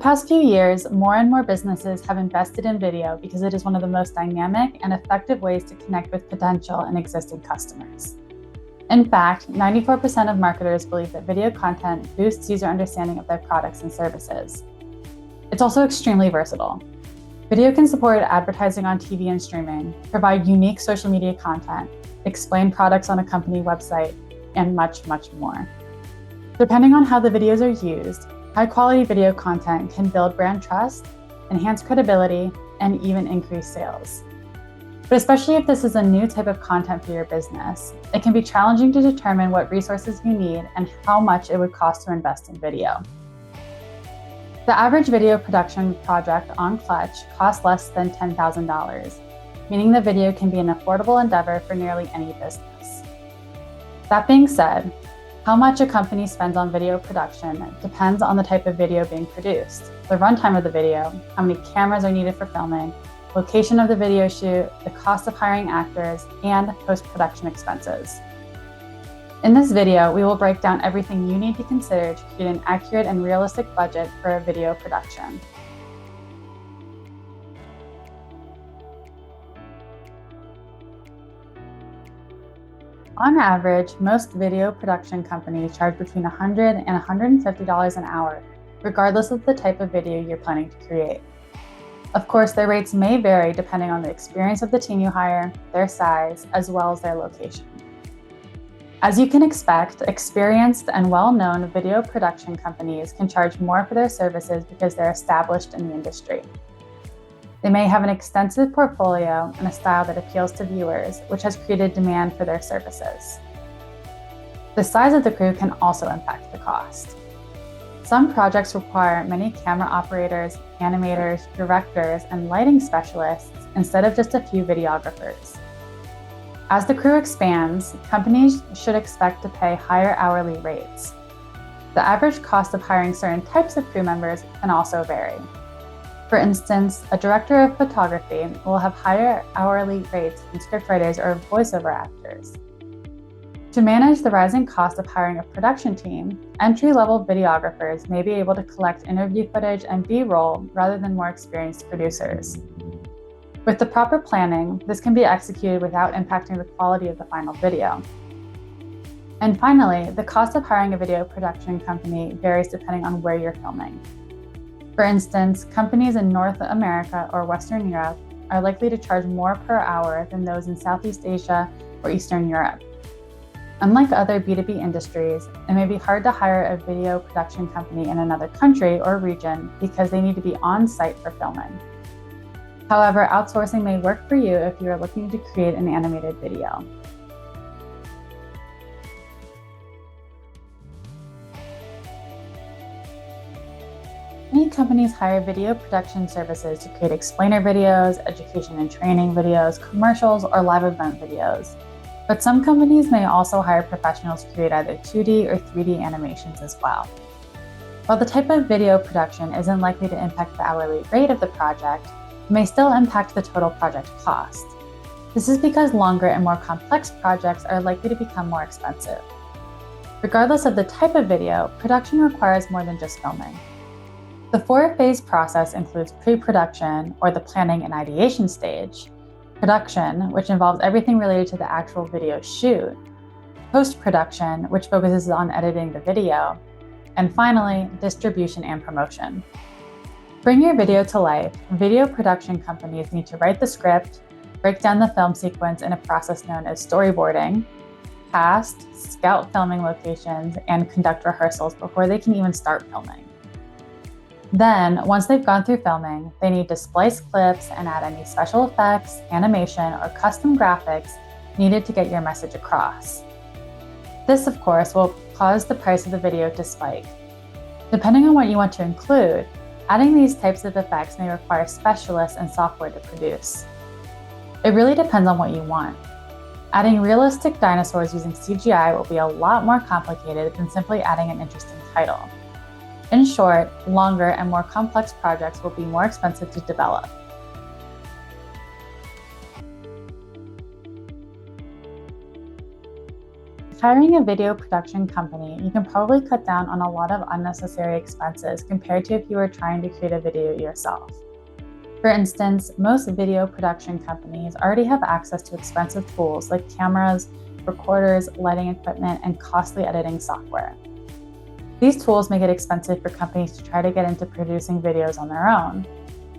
past few years, more and more businesses have invested in video because it is one of the most dynamic and effective ways to connect with potential and existing customers. In fact, 94% of marketers believe that video content boosts user understanding of their products and services. It's also extremely versatile. Video can support advertising on TV and streaming, provide unique social media content, explain products on a company website, and much, much more. Depending on how the videos are used, high-quality video content can build brand trust, enhance credibility, and even increase sales. But especially if this is a new type of content for your business, it can be challenging to determine what resources you need and how much it would cost to invest in video. The average video production project on Clutch costs less than $10,000, meaning the video can be an affordable endeavor for nearly any business. That being said, how much a company spends on video production depends on the type of video being produced, the runtime of the video, how many cameras are needed for filming, location of the video shoot, the cost of hiring actors, and post-production expenses. In this video, we will break down everything you need to consider to create an accurate and realistic budget for a video production. On average, most video production companies charge between $100 and $150 an hour, regardless of the type of video you're planning to create. Of course, their rates may vary depending on the experience of the team you hire, their size, as well as their location. As you can expect, experienced and well-known video production companies can charge more for their services because they're established in the industry. They may have an extensive portfolio and a style that appeals to viewers, which has created demand for their services. The size of the crew can also impact the cost. Some projects require many camera operators, animators, directors, and lighting specialists instead of just a few videographers. As the crew expands, companies should expect to pay higher hourly rates. The average cost of hiring certain types of crew members can also vary. For instance, a director of photography will have higher hourly rates than scriptwriters or voiceover actors. To manage the rising cost of hiring a production team, entry-level videographers may be able to collect interview footage and B-roll rather than more experienced producers. With the proper planning, this can be executed without impacting the quality of the final video. And finally, the cost of hiring a video production company varies depending on where you're filming. For instance, companies in North America or Western Europe are likely to charge more per hour than those in Southeast Asia or Eastern Europe. Unlike other B2B industries, it may be hard to hire a video production company in another country or region because they need to be on site for filming. However, outsourcing may work for you if you are looking to create an animated video. Many companies hire video production services to create explainer videos, education and training videos, commercials, or live event videos. But some companies may also hire professionals to create either 2D or 3D animations as well. While the type of video production isn't likely to impact the hourly rate of the project, it may still impact the total project cost. This is because longer and more complex projects are likely to become more expensive. Regardless of the type of video, production requires more than just filming. The four-phase process includes pre-production, or the planning and ideation stage, production, which involves everything related to the actual video shoot, post-production, which focuses on editing the video, and finally, distribution and promotion. To bring your video to life, video production companies need to write the script, break down the film sequence in a process known as storyboarding, cast, scout filming locations, and conduct rehearsals before they can even start filming. Then, once they've gone through filming, they need to splice clips and add any special effects, animation, or custom graphics needed to get your message across. This, of course, will cause the price of the video to spike. Depending on what you want to include, adding these types of effects may require specialists and software to produce. It really depends on what you want. Adding realistic dinosaurs using CGI will be a lot more complicated than simply adding an interesting title. In short, longer and more complex projects will be more expensive to develop. Hiring a video production company, you can probably cut down on a lot of unnecessary expenses compared to if you were trying to create a video yourself. For instance, most video production companies already have access to expensive tools like cameras, recorders, lighting equipment, and costly editing software. These tools make it expensive for companies to try to get into producing videos on their own.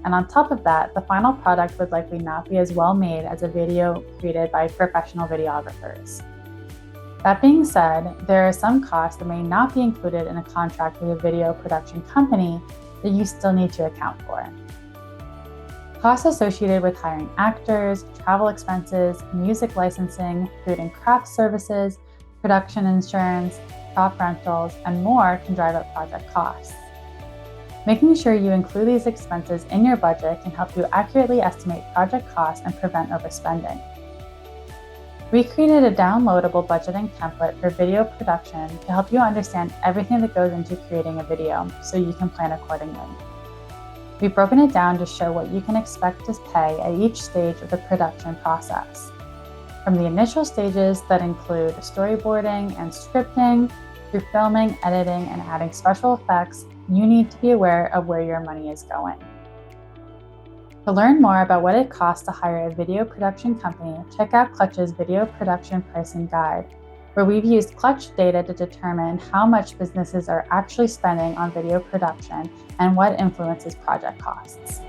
And on top of that, the final product would likely not be as well made as a video created by professional videographers. That being said, there are some costs that may not be included in a contract with a video production company that you still need to account for. Costs associated with hiring actors, travel expenses, music licensing, food and craft services, production insurance, prop rentals, and more can drive up project costs. Making sure you include these expenses in your budget can help you accurately estimate project costs and prevent overspending. We created a downloadable budgeting template for video production to help you understand everything that goes into creating a video so you can plan accordingly. We've broken it down to show what you can expect to pay at each stage of the production process. From the initial stages that include storyboarding and scripting, through filming, editing, and adding special effects, you need to be aware of where your money is going. To learn more about what it costs to hire a video production company, check out Clutch's Video Production Pricing Guide, where we've used Clutch data to determine how much businesses are actually spending on video production and what influences project costs.